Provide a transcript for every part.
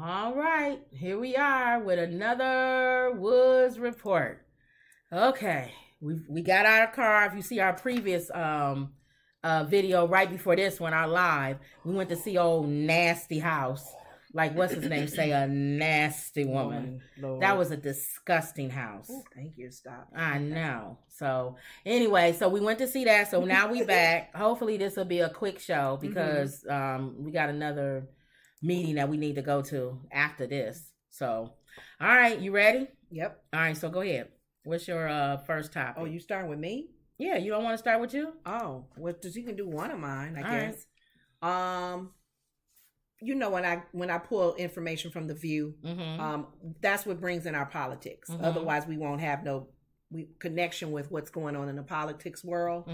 All right, here we are with another Woods report. Okay, we got out of car. If you see our previous video right before this one, our live, we went to see old nasty house. Like what's his name? Say a nasty woman. Lord. That was a disgusting house. Ooh, thank you. Stop. I know. So anyway, so we went to see that. So now we back. Hopefully this will be a quick show because we got another meeting that we need to go to after this. So, all right, you ready? Yep. All right, so go ahead. What's your first topic? Oh, you starting with me? Yeah, you don't want to start with you? Oh, well, you can do one of mine, I All guess. Right. You know, when I pull information from The View, that's what brings in our politics. Otherwise, we won't have no connection with what's going on in the politics world.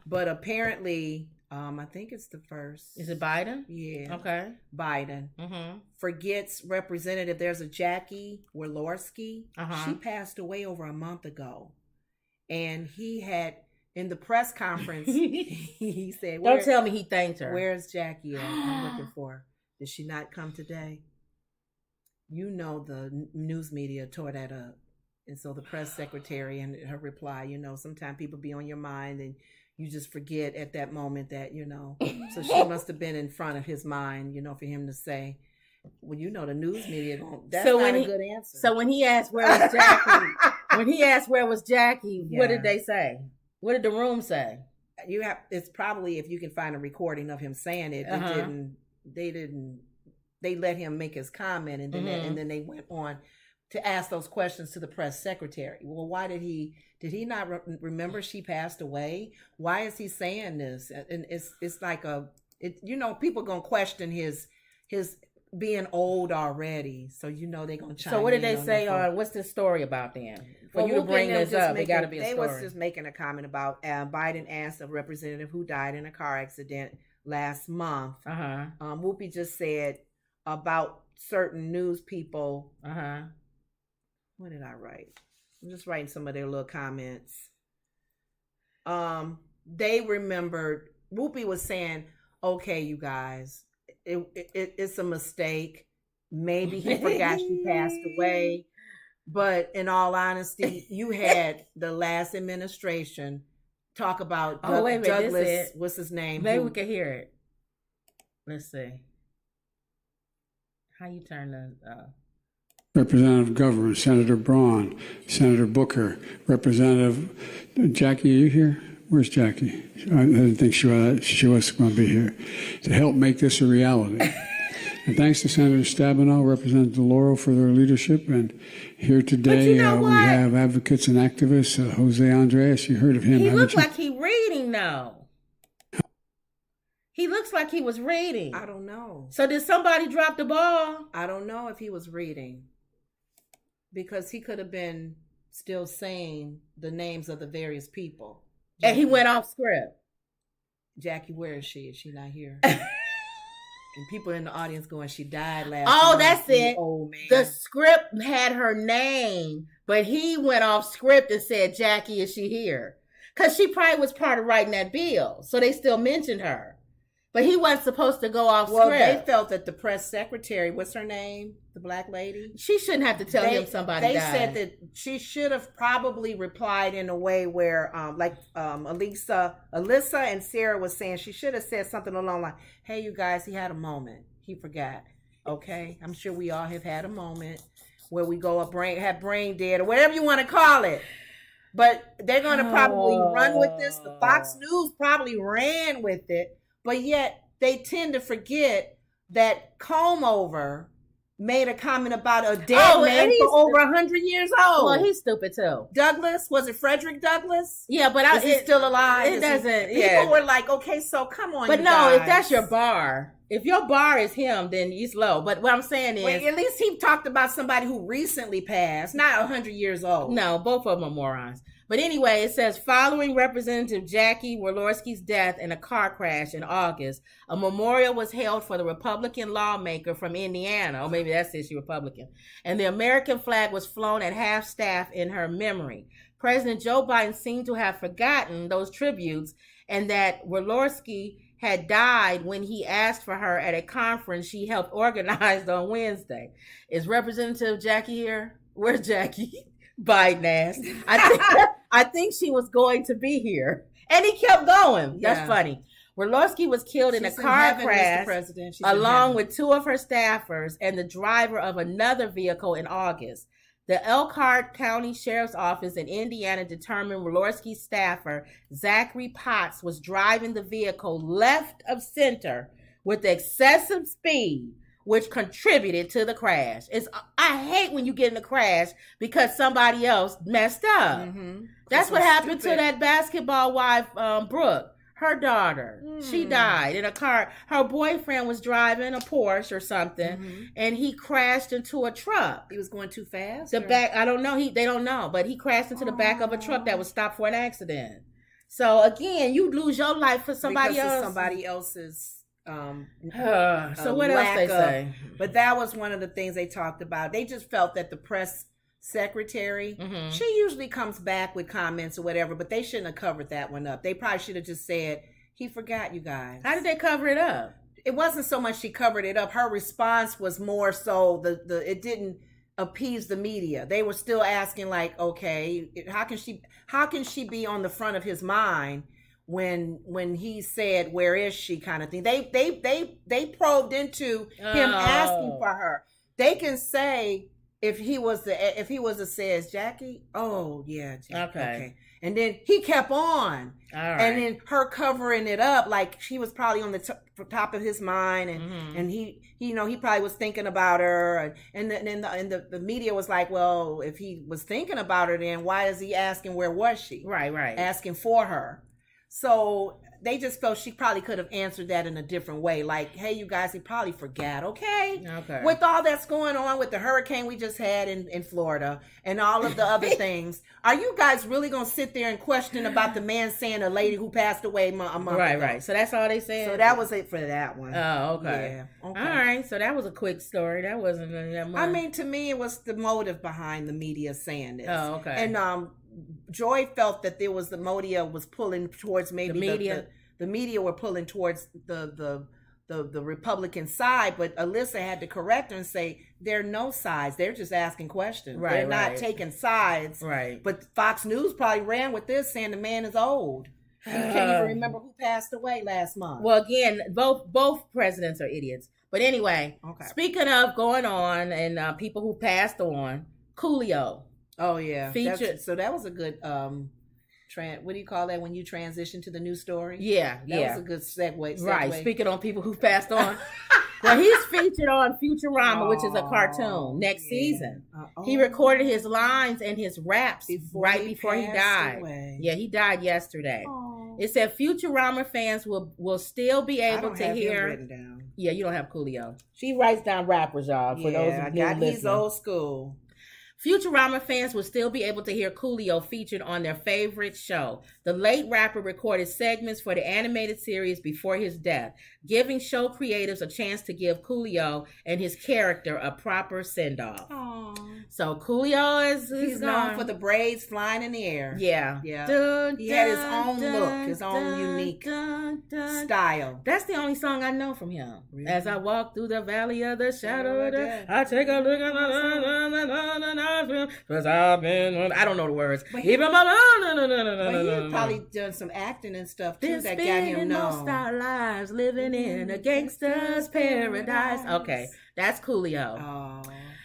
But apparently, I think it's the first. Is it Biden? Yeah. Okay. Biden forgets representative. There's a Jackie Walorski. She passed away over a month ago, and he had in the press conference. He said, "Don't tell me he thanked her." Where's Jackie at? I'm looking for her. Did she not come today? You know, the news media tore that up. And so the press secretary and her reply, you know, sometimes people be on your mind and you just forget at that moment that, you know. So she must have been in front of his mind, you know, for him to say, well, you know, the news media, that's so not a good answer. So when he asked where was Jackie, what did they say? What did the room say? It's probably, if you can find a recording of him saying it, they let him make his comment and then they went on to ask those questions to the press secretary. Well, why did he not remember she passed away? Why is he saying this? And it's like you know, people gonna question his being old already. So, you know, they're gonna chime in. So what did they say on what's this story about then? For you to bring this up, it gotta be a story. They was just making a comment about Biden asked a representative who died in a car accident last month. Whoopi just said about certain news people. What did I write? I'm just writing some of their little comments. They remembered. Whoopi was saying, "Okay, you guys, it's a mistake. Maybe he forgot she passed away, but in all honesty, you had the last administration talk about Douglas. What's his name? Maybe we can hear it. Let's see. How you turn the Representative Governor, Senator Braun, Senator Booker, Representative Jackie, are you here? Where's Jackie? I didn't think she was going to be here to help make this a reality. And thanks to Senator Stabenow, Representative DeLauro for their leadership. And here today, we have advocates and activists. Jose Andres, you heard of him. He looks like he's reading now. He looks like he was reading. I don't know. So did somebody drop the ball? I don't know if he was reading. Because he could have been still saying the names of the various people. And he went off script. Jackie, where is she? Is she not here? And people in the audience going, she died last month. Oh, that's it. Old man. The script had her name, but he went off script and said, Jackie, is she here? Because she probably was part of writing that bill. So they still mentioned her. But he wasn't supposed to go off script. Well, they felt that the press secretary, what's her name? The black lady? She shouldn't have to tell him somebody died. They said that she should have probably replied in a way where, Alyssa and Sarah was saying, she should have said something along the line, hey, you guys, he had a moment. He forgot. Okay? I'm sure we all have had a moment where we go have brain dead or whatever you want to call it. But they're going to probably run with this. The Fox News probably ran with it. But yet they tend to forget that Comb Over made a comment about a dead man for over 100 years old. Well, he's stupid too. Douglas, was it Frederick Douglas? Yeah, but is he still alive? It doesn't. People were like, okay, so come on. But you no, guys. if that's your bar, if your bar is him, then he's low. But what I'm saying is, at least he talked about somebody who recently passed, not 100 years old. No, both of them are morons. But anyway, it says, following Representative Jackie Walorski's death in a car crash in August, a memorial was held for the Republican lawmaker from Indiana, or maybe that's issue Republican, and the American flag was flown at half-staff in her memory. President Joe Biden seemed to have forgotten those tributes and that Walorski had died when he asked for her at a conference she helped organize on Wednesday. Is Representative Jackie here? Where's Jackie? Biden asked. I think she was going to be here. And he kept going. Yeah. That's funny. Orlowski was killed in a car crash along with 2 of her staffers and the driver of another vehicle in August. The Elkhart County Sheriff's Office in Indiana determined Orlowski's staffer, Zachary Potts, was driving the vehicle left of center with excessive speed, which contributed to the crash. I hate when you get in a crash because somebody else messed up. Mm-hmm. That's what happened to that basketball wife, Brooke. Her daughter, she died in a car. Her boyfriend was driving a Porsche or something, and he crashed into a truck. He was going too fast? I don't know. They don't know, but he crashed into the back of a truck that was stopped for an accident. So again, you lose your life for somebody because else. of somebody else's. So what else they say? But that was one of the things they talked about. They just felt that the press secretary, she usually comes back with comments or whatever, but they shouldn't have covered that one up. They probably should have just said, he forgot, you guys. How did they cover it up? It wasn't so much she covered it up. Her response was more so it didn't appease the media. They were still asking like, okay, how can she be on the front of his mind when he said, where is she, kind of thing. They probed into him asking for her. They can say, if he was to say, is Jackie? Oh yeah, Jackie. Okay. And then he kept on. All right. And then her covering it up like she was probably on the top of his mind, and he probably was thinking about her, and the media was like, well, if he was thinking about her, then why is he asking where was she? Right. Asking for her. So they just felt she probably could have answered that in a different way. Like, hey, you guys, he probably forgot, okay? With all that's going on with the hurricane we just had in Florida and all of the other things, are you guys really going to sit there and question about the man saying a lady who passed away a month ago? Right. So that's all they said? So that was it for that one. Oh, okay. Yeah. Okay. All right. So that was a quick story. That wasn't that much. I mean, to me, it was the motive behind the media saying this. Oh, okay. And Joy felt that there was the media was pulling towards maybe the media were pulling towards the Republican side, but Alyssa had to correct her and say there are no sides. They're just asking questions. Right, They're not taking sides. Right. But Fox News probably ran with this, saying the man is old. You can't even remember who passed away last month. Well, again, both presidents are idiots. But anyway, Speaking of going on and people who passed on, Coolio. Oh yeah, featured. So that was a good what do you call that when you transition to the new story? Yeah, that was a good segue. Right. Speaking on people who passed on. Well, he's featured on Futurama, which is a cartoon, next season. He recorded his lines and his raps right before he died. Away. Yeah, he died yesterday. It said Futurama fans will still be able to hear. Written down. Yeah, you don't have Coolio. She writes down rappers, y'all. For those of you listening. He's old school. Futurama fans will still be able to hear Coolio featured on their favorite show. The late rapper recorded segments for the animated series before his death, giving show creatives a chance to give Coolio and his character a proper send-off. So Coolio he's known for the braids flying in the air. Yeah. Dun, he had his own look, his own unique style. That's the only song I know from him. Really? As I walk through the valley of the shadow of death, I take a look at because I've been. I don't know the words. But he probably done some acting and stuff too that got him known. Most our lives living in a gangster's paradise. Okay, that's Coolio. Oh.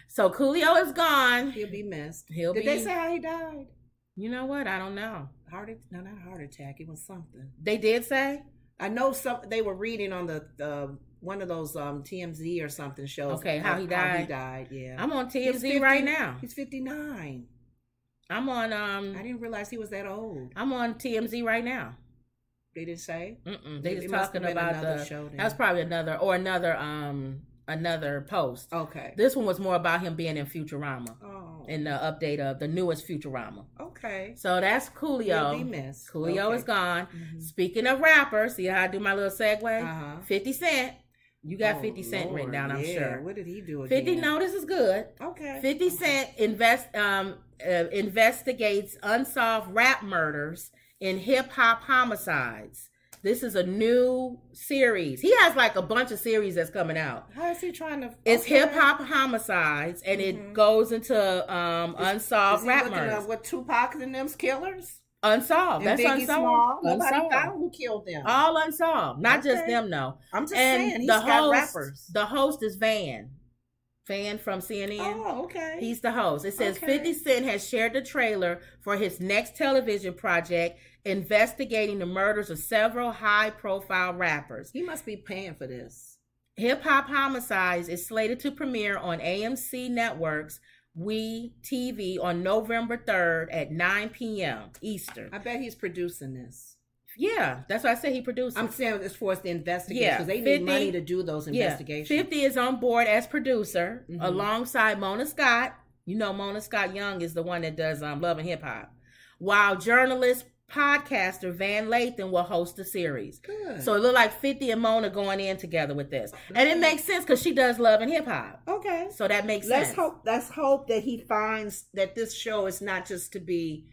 So Coolio is gone. He'll be missed. Did they say how he died? You know what? I don't know. No, not heart attack. It was something. They did say. I know they were reading on the one of those TMZ or something shows. Okay, how he died. Yeah. I'm on TMZ right now. He's 59. I'm on. I didn't realize he was that old. I'm on TMZ right now. They didn't say. They just talking about the show. That's probably another post. Okay. This one was more about him being in Futurama. Oh. In the update of the newest Futurama. Okay. So that's Coolio. He'll be missed. Coolio is gone. Speaking of rappers, see how I do my little segue? 50 Cent. You got 50 Cent written down, I'm sure. What did he do again? 50, no, this is good. Okay. 50 Cent investigates unsolved rap murders in hip-hop homicides. This is a new series. He has like a bunch of series that's coming out. How is he trying to? It's Hip Hop Homicides, and it goes into unsolved rap looking murders. at what Tupac and them's killers? Unsolved. And That's Biggie unsolved. Small? Nobody Unsolved. found who killed them. All unsolved. Not just Okay. them, no. I'm just And saying, he's the got host, rappers. The host is Van from CNN. Oh, okay. He's the host. It says Okay. 50 Cent has shared the trailer for his next television project investigating the murders of several high-profile rappers. He must be paying for this. Hip Hop Homicides is slated to premiere on AMC Networks TV on November 3rd at 9 p.m. Eastern. I bet he's producing this. Yeah, that's why I said he produced it. I'm saying as far as the investigators, Yeah, because they 50 need money to do those investigations. 50 is on board as producer Mhm. alongside Mona Scott. You know, Mona Scott Young is the one that does Love and Hip Hop. While journalist, podcaster Van Lathan will host the series. Good. So it looked like 50 and Mona going in together with this. And it makes sense because she does Love and Hip Hop. Okay. So that makes Let's sense. hope. Let's hope that he finds that this show is not just to be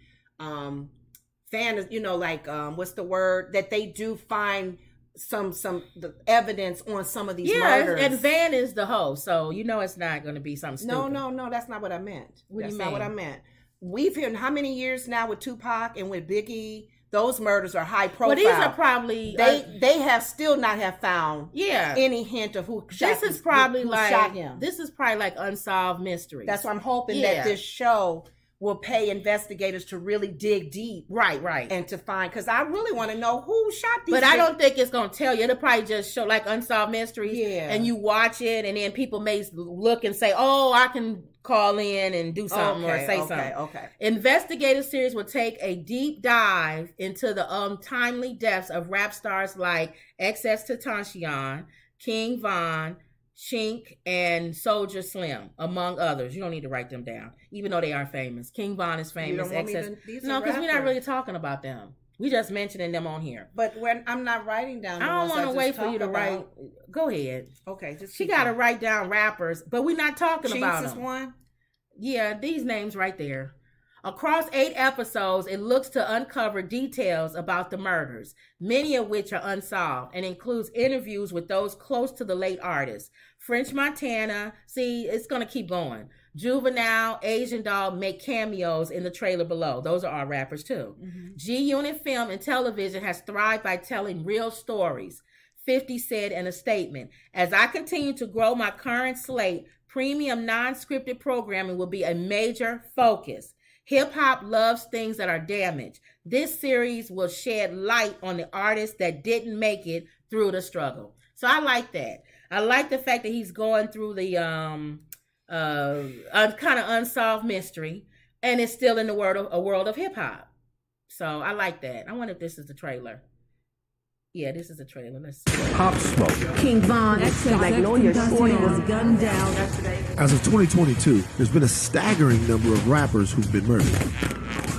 fan. You know, like what's the word? That they do find some the evidence on some of these murders. And Van is the host, so you know it's not going to be something stupid. No, that's not what I meant. What do That's you not what I mean? meant. We've heard how many years now with Tupac and with Biggie? Those murders are high profile. Well, these are probably they have still not have found yeah. any hint of who shot This is probably who like shot him. this is probably like unsolved mysteries. That's why I'm hoping Yeah. that this show will pay investigators to really dig deep, right, and to find, because I really want to know who shot these. But I don't think it's gonna tell you. It'll probably just show like unsolved mysteries. Yeah. And you watch it, and then people may look and say, "Oh, I can call in and do something or say something." Okay. Investigative series will take a deep dive into the untimely deaths of rap stars like XXXTentacion, King Von, Chink, and Soldier Slim, among others. You don't need to write them down, even though they are famous. King Von is famous. don't want me to- these No, are because we're not rappers. really talking about them. We just mentioning them on here. But when I'm not writing down, the I don't ones want to just wait for talk you to about. write. Go ahead. Okay, just She keep got to going. write down rappers, but we're not talking Cheats about is them. one. Yeah, these names right there. Across 8 episodes, it looks to uncover details about the murders, many of which are unsolved, and includes interviews with those close to the late artist. French Montana, see, it's going to keep going. Juvenile, Asian Dog make cameos in the trailer below. Those are all rappers too. G-Unit Film and Television has thrived by telling real stories. 50 said in a statement, "As I continue to grow my current slate, premium non-scripted programming will be a major focus. Hip-hop loves things that are damaged. This series will shed light on the artists that didn't make it through the struggle." So I like that. I like the fact that he's going through the kind of unsolved mystery, and it's still in the world of hip-hop. So I like that. I wonder if this is the trailer. Yeah, this is a trailer. Let's see. Pop Smoke. King Von, Magnolia Shorty was gunned down yesterday. As of 2022, there's been a staggering number of rappers who've been murdered.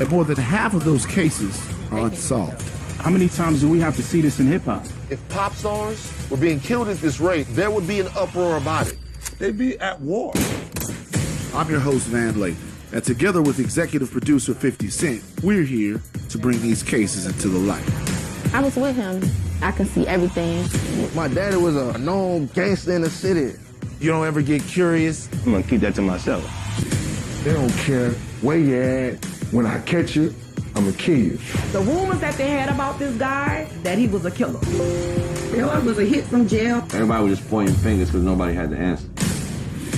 And more than half of those cases are unsolved. How many times do we have to see this in hip-hop? If pop stars were being killed at this rate, there would be an uproar about it. They'd be at war. I'm your host, Van Lathan, and together with executive producer 50 Cent, we're here to bring these cases into the light. I was with him. I could see everything. My daddy was a known gangster in the city. You don't ever get curious? I'm gonna keep that to myself. They don't care where you're at. When I catch you, I'm gonna kill you. The rumors that they had about this guy, that he was a killer. It was a hit from jail. Everybody was just pointing fingers because nobody had the answer.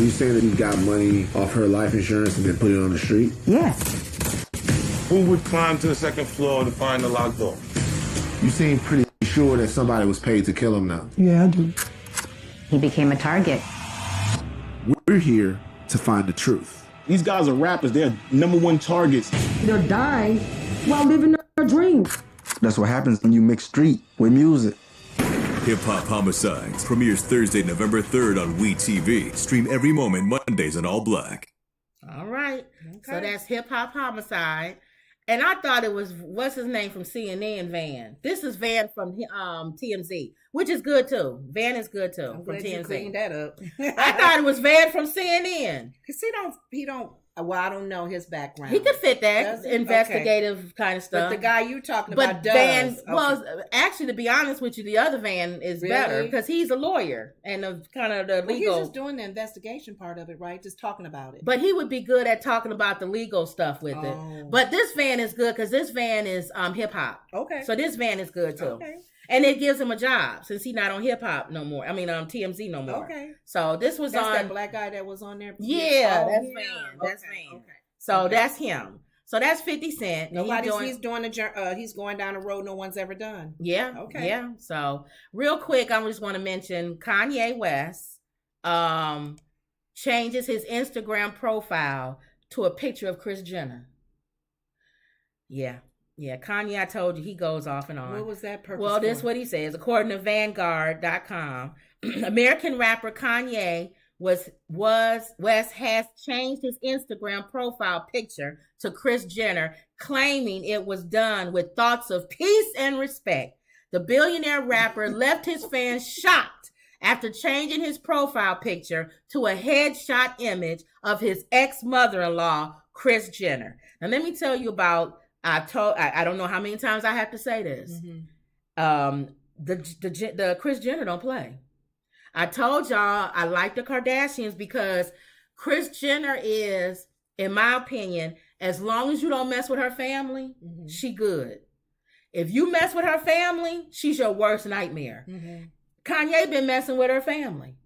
You say that he got money off her life insurance and then put it on the street? Yes. Who would climb to the second floor to find the locked door? You seem pretty sure that somebody was paid to kill him now. Yeah, I do. He became a target. We're here to find the truth. These guys are rappers. They're #1 targets. They'll die while living their dreams. That's what happens when you mix street with music. Hip Hop Homicides premieres Thursday, November 3rd on TV. Stream every moment Mondays on All Black. All right. So that's Hip Hop Homicide. And I thought it was, what's his name from CNN, Van. This is Van from TMZ. which is good too. Van is good too. I'm from glad you TMZ. cleaned that up. I thought it was Van from CNN. Cause he don't. Well, I don't know his background. He could fit that Does he? investigative kind of stuff. But the guy you talking but about does. Van, Okay. well, actually, to be honest with you, the other Van is better Really? because he's a lawyer and kind of the Well, legal. he's just doing the investigation part of it, right? Just talking about it. But he would be good at talking about the legal stuff with it. But this Van is good because this Van is hip hop. Okay. So this Van is good too. Okay. And it gives him a job since he's not on hip hop no more. I mean, TMZ no more. Okay. So this was That's on that black guy that was on there. Yeah, Oh, that's yeah. Van. That's Okay. Van. Okay. So that's him. So that's 50 Cent. He's going down a road no one's ever done. Yeah. Okay. Yeah. So real quick, I just want to mention Kanye West changes his Instagram profile to a picture of Kris Jenner. Yeah. Yeah. Kanye, I told you, he goes off and on. What was that purpose? Well, this is what he says. According to Vanguard.com, American rapper Kanye West has changed his Instagram profile picture to Kris Jenner, claiming it was done with thoughts of peace and respect. The billionaire rapper left his fans shocked after changing his profile picture to a headshot image of his ex-mother-in-law, Kris Jenner. Now, let me tell you about, I don't know how many times I have to say this. Mm-hmm. The Kris Jenner don't play. I told y'all I like the Kardashians because Kris Jenner is, in my opinion, as long as you don't mess with her family, mm-hmm. she good. If you mess with her family, she's your worst nightmare. Mm-hmm. Kanye been messing with her family.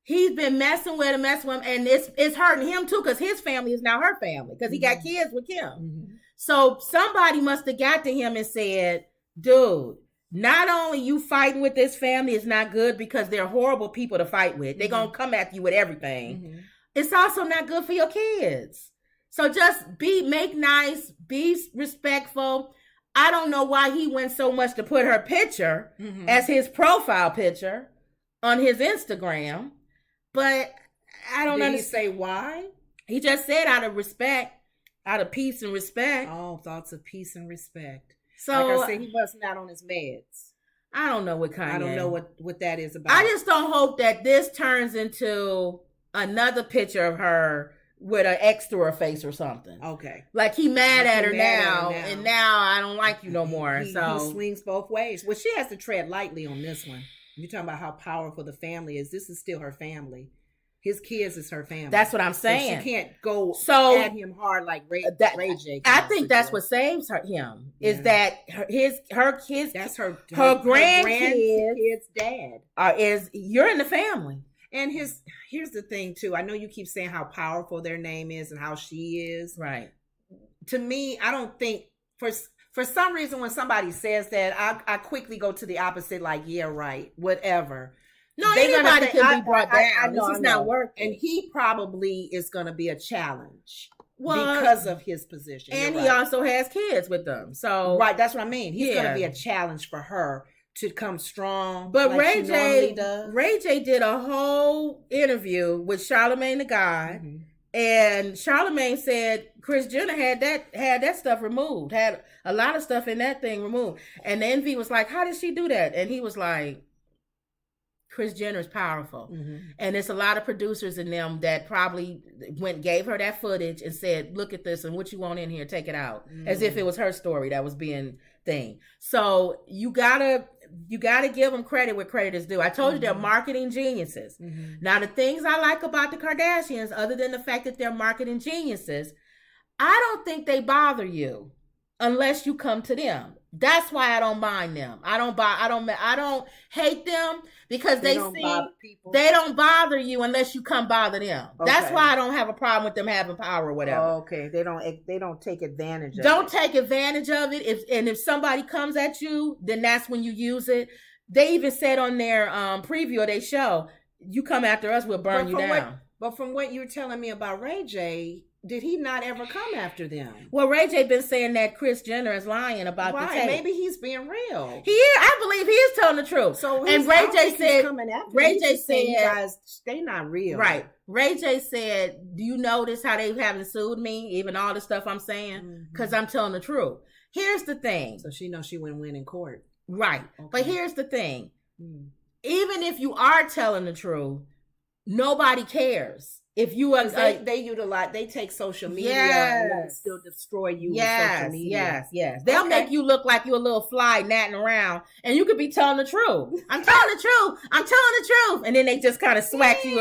He's been messing with him, and it's hurting him too because his family is now her family because he got kids with Kim. Mm-hmm. So somebody must have got to him and said, dude, not only you fighting with this family is not good because they're horrible people to fight with. They're going to come at you with everything. Mm-hmm. It's also not good for your kids. So just make nice, be respectful. I don't know why he went so much to put her picture mm-hmm. as his profile picture on his Instagram. But I don't understand. Did he say why? He just said out of respect, out of peace and respect. Oh, thoughts of peace and respect. So, like I said, he wasn't out on his meds. I don't know what Kanye. I don't know what that is about. I just don't hope that this turns into another picture of her with an X through her face or something. Okay. Like he mad at her now, and now I don't like you no more. He swings both ways. Well, she has to tread lightly on this one. You're talking about how powerful the family is. This is still her family. His kids is her family. That's what I'm saying. So she can't go at him hard like Ray J. I think that's what saves him is that her kids. That's her grandkids' dad. You're in the family. And here's the thing too. I know you keep saying how powerful their name is and how she is. Right. To me, I don't think for some reason when somebody says that, I quickly go to the opposite. Like, yeah, right, whatever. No, anybody can be brought down. I know, this is not working. And he probably is going to be a challenge because of his position. And he also has kids with them. So that's what I mean. He's going to be a challenge for her to come strong. But like Ray J did a whole interview with Charlamagne the God. Mm-hmm. And Charlamagne said Kris Jenner had that stuff removed, had a lot of stuff in that thing removed. And the Envy was like, how did she do that? And he was like, Kris Jenner is powerful. Mm-hmm. And there's a lot of producers in them that probably gave her that footage and said, look at this and what you want in here, take it out. Mm-hmm. As if it was her story that was being thing. So you gotta give them credit where credit is due. I told you they're marketing geniuses. Mm-hmm. Now the things I like about the Kardashians, other than the fact that they're marketing geniuses, I don't think they bother you unless you come to them. That's why I don't mind them. I don't hate them because they don't bother you unless you come bother them. Okay. That's why I don't have a problem with them having power or whatever. Oh, okay. They don't take advantage of it. Don't take advantage of it. If somebody comes at you, then that's when you use it. They even said on their preview of their show, you come after us, we'll burn you down. But from what you're telling me about Ray J, did he not ever come after them? Well, Ray J been saying that Kris Jenner is lying about the tape. Maybe he's being real. He is. I believe he is telling the truth. So and Ray J said, Ray J said, you guys, they not real. Right. Ray J said, do you notice how they haven't sued me? Even all the stuff I'm saying? Because I'm telling the truth. Here's the thing. So she knows she wouldn't win in court. Right. Okay. But here's the thing. even if you are telling the truth, nobody cares. If you are, they take social media and still destroy you with social media. Yes. They'll make you look like you're a little fly natting around, and you could be telling the truth. I'm telling the truth. And then they just kind of swat you.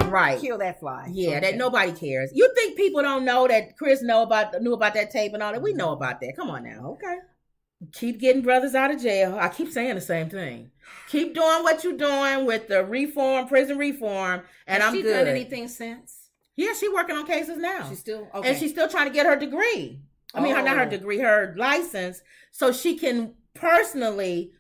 Right. Kill that fly. Yeah, that nobody cares. You think people don't know that Chris knew about that tape and all that? We know about that. Come on now. Okay. Keep getting brothers out of jail. I keep saying the same thing. Keep doing what you're doing with the prison reform, and I'm good. Has she done anything since? Yeah, she's working on cases now. She's still okay. And she's still trying to get her degree. Not her degree, her license, so she can personally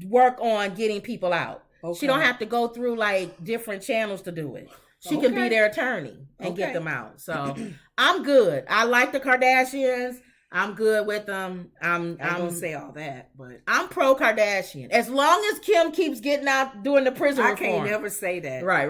work on getting people out. Okay. She don't have to go through like different channels to do it. She can be their attorney and get them out. So I'm good. I like the Kardashians. I'm good with them. I'm gonna say all that, but I'm pro Kardashian. As long as Kim keeps getting out doing the prison reform. I can't never say that. Right.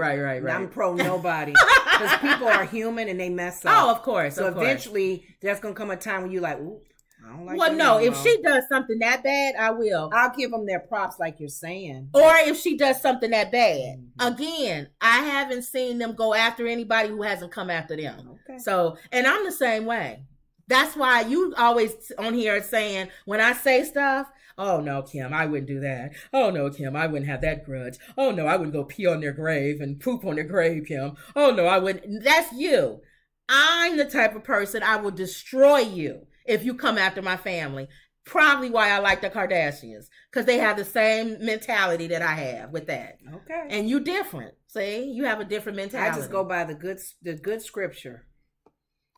I'm pro nobody because people are human and they mess up. Oh, of course. So eventually, there's gonna come a time when you're like, ooh, I don't like. Well, no. If she does something that bad, I will. I'll give them their props, like you're saying. Or if she does something that bad, again, I haven't seen them go after anybody who hasn't come after them. Okay. So, and I'm the same way. That's why you always on here saying, when I say stuff, oh no, Kim, I wouldn't do that. Oh no, Kim, I wouldn't have that grudge. Oh no, I wouldn't go pee on their grave and poop on their grave, Kim. Oh no, I wouldn't. That's you. I'm the type of person I will destroy you if you come after my family. Probably why I like the Kardashians, because they have the same mentality that I have with that. Okay. And you different. See, you have a different mentality. I just go by the good scripture.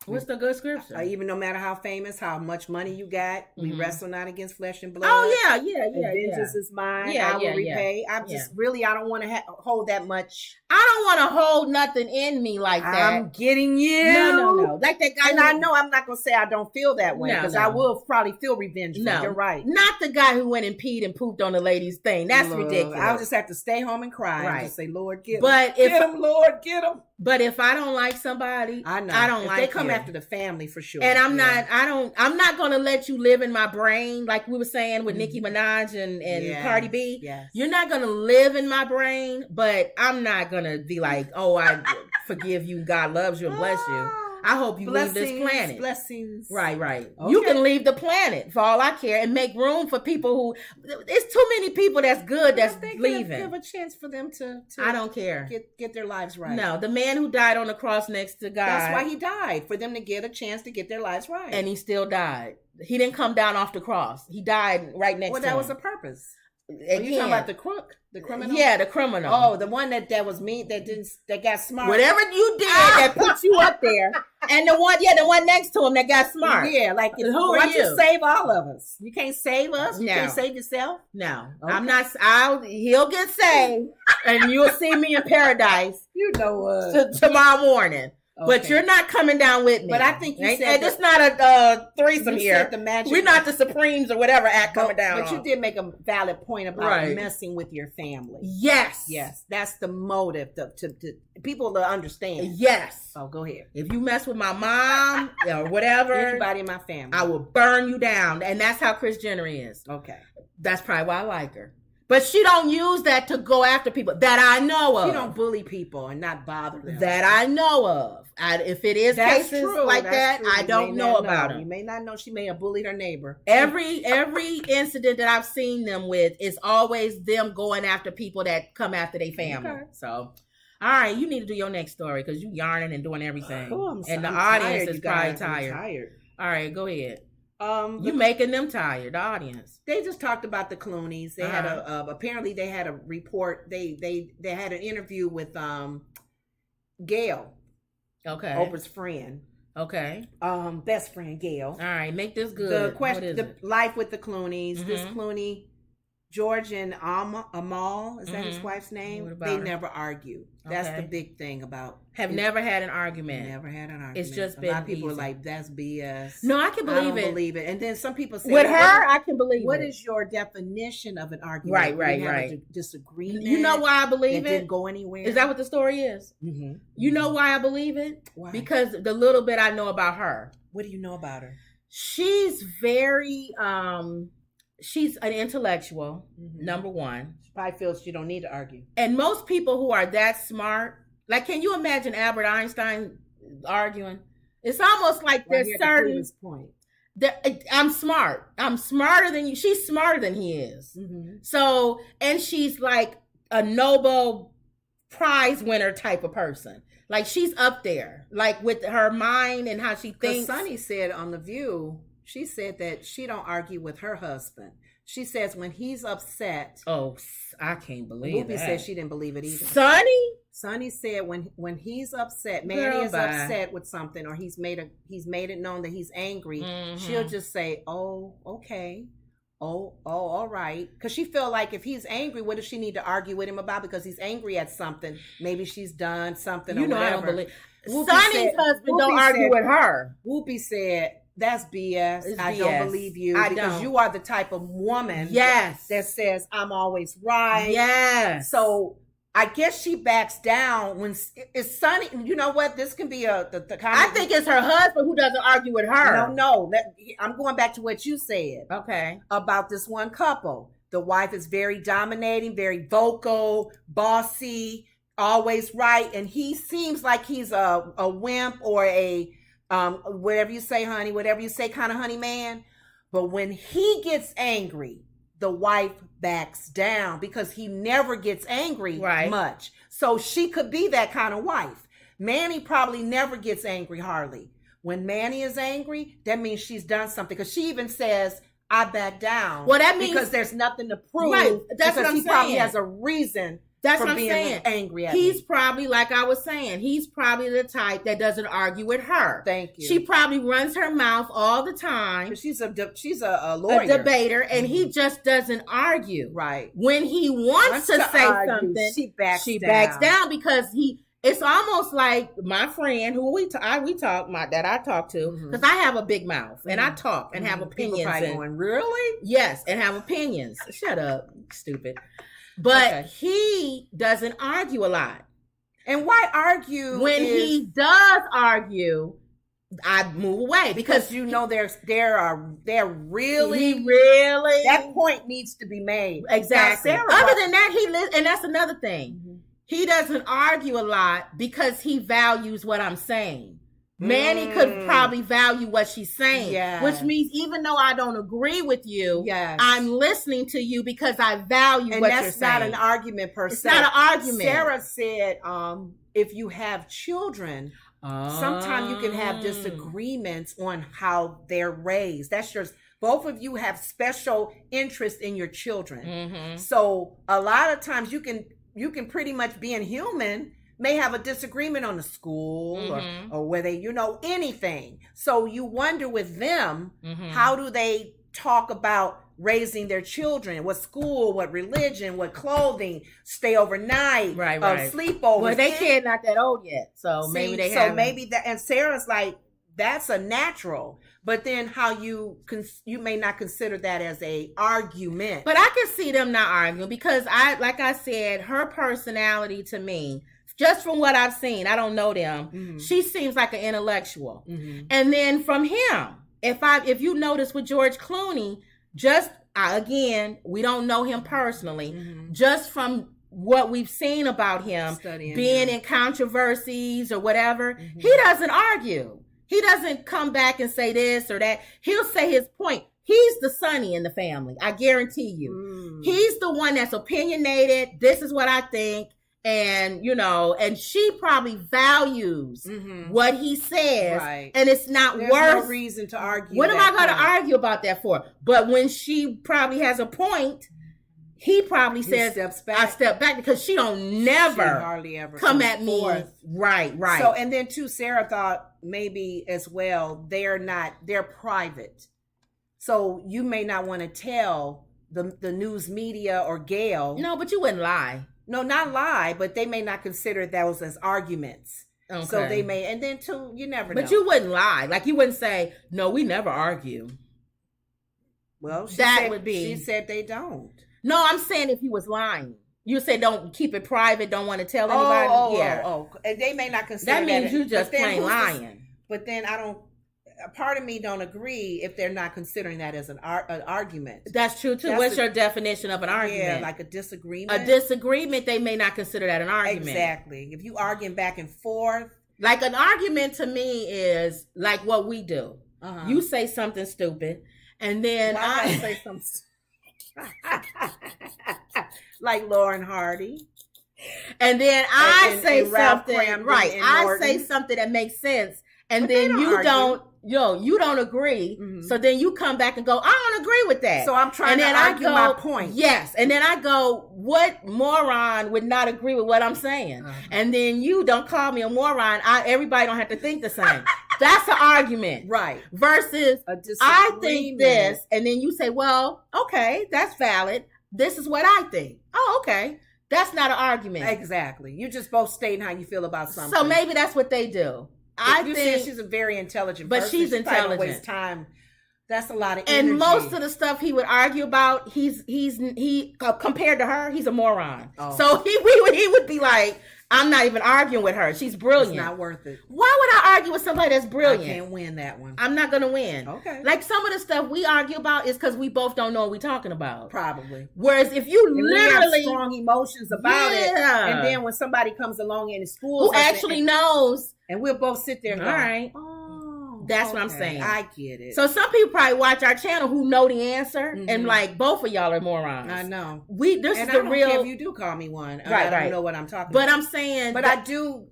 What's the good scripture? Even no matter how famous, how much money you got, we wrestle not against flesh and blood. Oh yeah. Vengeance is mine. I will repay. I'm just really, I don't want to hold that much. I don't want to hold nothing in me like that. I'm getting you. No. Like that guy. And I know I'm not gonna say I don't feel that way because I will probably feel revengeful. No, you're right. Not the guy who went and peed and pooped on the lady's thing. That's ridiculous. I'll just have to stay home and cry. Right. And just say, Lord, get him. But get him, Lord, get him. But if I don't like somebody, I don't like. They come after the family for sure. And I'm not gonna let you live in my brain like we were saying with Nicki Minaj and Cardi B. Yes. You're not gonna live in my brain, but I'm not gonna be like, oh, I forgive you, God loves you and bless you. I hope you leave this planet. Blessings. Right. Okay. You can leave the planet for all I care and make room for people who. It's too many people that's good that's leaving. Give a chance for them to I don't care. Get their lives right. No, the man who died on the cross next to God. That's why he died, for them to get a chance to get their lives right. And he still died. He didn't come down off the cross. He died right next to him. Well, that was the purpose. Are you talking about the crook? The criminal? Yeah, the criminal. Oh, the one that was me that got smart. Whatever you did that put you up there. And the one next to him that got smart. Yeah, like who are you? You save all of us. You can't save us. No. You can't save yourself. No. Okay. I'm not. He'll get saved and you'll see me in paradise. You know what? Tomorrow morning. Okay. But you're not coming down with me. But I think you said and it's not a threesome here. Magic we're not the Supremes or whatever act coming down. But you did make a valid point about messing with your family. Yes, that's the motive to people to understand. Yes. So go ahead. If you mess with my mom or whatever, anybody in my family, I will burn you down. And that's how Kris Jenner is. Okay, that's probably why I like her. But she don't use that to go after people that I know of. She don't bully people and not bother them. That I know of. If it is cases like that, I don't know about them. You may not know. She may have bullied her neighbor. Every incident that I've seen them with is always them going after people that come after their family. Okay. So, all right, you need to do your next story because you yarning and doing everything. Oh, and the audience is probably tired. All right, go ahead. You making them tired, the audience. They just talked about the Clooneys. They had apparently they had a report. They had an interview with Gail. Okay. Oprah's friend. Okay. Best friend Gail. All right, make this good. The question, the life with the Clooneys. Mm-hmm. This Clooney, George and Amal, is that his wife's name? They never argue. That's the big thing about. Never had an argument. Never had an argument. It's just a been lot of people easy. are like, that's BS. No, I can believe I don't believe it. And then some people say, with her, I can believe what it. What is your definition of an argument? Right. A disagreement. You know why I believe it? Didn't go anywhere. Is that what the story is? Mm-hmm. You know why I believe it? Why? Because the little bit I know about her. What do you know about her? She's very she's an intellectual, number one. She probably feels she don't need to argue. And most people who are that smart, like, can you imagine Albert Einstein arguing? It's almost like there's certain point. I'm smart. I'm smarter than you. She's smarter than he is. So, and she's like a Nobel Prize winner type of person. Like, she's up there, like, with her mind and how she thinks. Sonny said on The View, she said that she don't argue with her husband. She says when he's upset. Oh, I can't believe Whoopi that. said she didn't believe it either. Sonny said when he's upset, Manny is upset with something, or he's made it known that he's angry. She'll just say, "Oh, okay, oh, all right," because she feel like if he's angry, what does she need to argue with him about? Because he's angry at something. Maybe she's done something. You or know, whatever. I don't believe. Sonny's husband don't argue with her. Whoopi said, "That's BS. It's I BS. don't believe you because you are the type of woman that says I'm always right." Yes. So I guess she backs down when it's Sonny. You know what? This can be the kind. I think it's her husband who doesn't argue with her. No. I'm going back to what you said. Okay. About this one couple. The wife is very dominating, very vocal, bossy, always right, and he seems like he's a wimp or a whatever you say, honey, whatever you say, kind of honey man. But when he gets angry, the wife backs down because he never gets angry much. So she could be that kind of wife. Manny probably never gets angry hardly. When Manny is angry, that means she's done something. Because she even says, I back down. Well, that means because there's nothing to prove. Right. That's what I'm he saying. Probably has a reason. That's for what I'm being saying. Angry at he's me. probably, like I was saying, he's probably the type that doesn't argue with her. Thank you. She probably runs her mouth all the time. She's a lawyer, a debater, and he just doesn't argue. Right. When he wants to say argue, something, she backs down because it's almost like my friend who I talk to, because I have a big mouth and I talk and have opinions. People probably going, really? Yes, and have opinions. Shut up, stupid. But he doesn't argue a lot. And why argue? When he does argue, I move away because you know they're really that point needs to be made. Exactly. Other than that, and that's another thing. He doesn't argue a lot because he values what I'm saying. Manny could probably value what she's saying, which means even though I don't agree with you, I'm listening to you because I value what you're saying. And that's not an argument per se. It's not an argument. Sarah said, if you have children, sometimes you can have disagreements on how they're raised. That's just both of you have special interest in your children. So a lot of times you can pretty much being human may have a disagreement on the school or where they, anything. So you wonder with them, how do they talk about raising their children? What school, what religion, what clothing, stay overnight, sleepovers. Well, they kid not that old yet. So maybe they have. So maybe that, and Sarah's like, that's a natural. But then how you may not consider that as a argument. But I can see them not arguing because like I said, her personality to me, just from what I've seen, I don't know them. She seems like an intellectual. And then from him, if you notice with George Clooney, just again, we don't know him personally. Just from what we've seen about him being in controversies or whatever, he doesn't argue. He doesn't come back and say this or that. He'll say his point. He's the Sonny in the family. I guarantee you. He's the one that's opinionated. This is what I think. And, and she probably values what he says. Right. And it's not There's worth no reason to argue. What am I going to argue about that for? But when she probably has a point, he probably says, I step back because she hardly ever come at me. Right. So, and then too, Sarah thought maybe as well, they're private. So you may not want to tell the news media or Gail. No, but you wouldn't lie. No, not lie, but they may not consider those as arguments. Okay. So they may, and then too, you never know. But you wouldn't lie. Like you wouldn't say, no, we never argue. Well, she said they don't. No, I'm saying if he was lying. You say don't keep it private, don't want to tell anybody. And they may not consider that means you just plain lying. But then a part of me don't agree if they're not considering that as an argument. That's true too. What's your definition of an argument? Yeah, like a disagreement. A disagreement, they may not consider that an argument. Exactly. If you arguing back and forth. Like an argument to me is like what we do. You say something stupid, and then I say something like Lauren Hardy. And then I say something, right? I say something that makes sense, and then you don't agree. So then you come back and go, I don't agree with that. So I'm trying to argue my point. Yes, and then I go, what moron would not agree with what I'm saying? And then you don't call me a moron. Everybody don't have to think the same. That's an argument, right? Versus I think this, and then you say, well, okay, that's valid. This is what I think. Oh, okay. That's not an argument. Exactly. You just both stating how you feel about something. So maybe that's what they do. I think she's a very intelligent but person. She's intelligent. Don't waste time. That's a lot of energy. And most of the stuff he would argue about, he compared to her, he's a moron. So he would be like, I'm not even arguing with her. She's brilliant. It's not worth it. Why would I argue with somebody that's brilliant? I can't win that one. I'm not going to win. Okay. Like some of the stuff we argue about is because we both don't know what we're talking about. Probably. Whereas if you literally have strong emotions about it, and then when somebody comes along in the school who actually knows, and we'll both sit there and go, all right. That's what I'm saying. I get it. So some people probably watch our channel who know the answer, and like both of y'all are morons. I know. This and is the I don't real. Care if you do call me one, right? I don't know what I'm talking but about. I'm saying, but I do.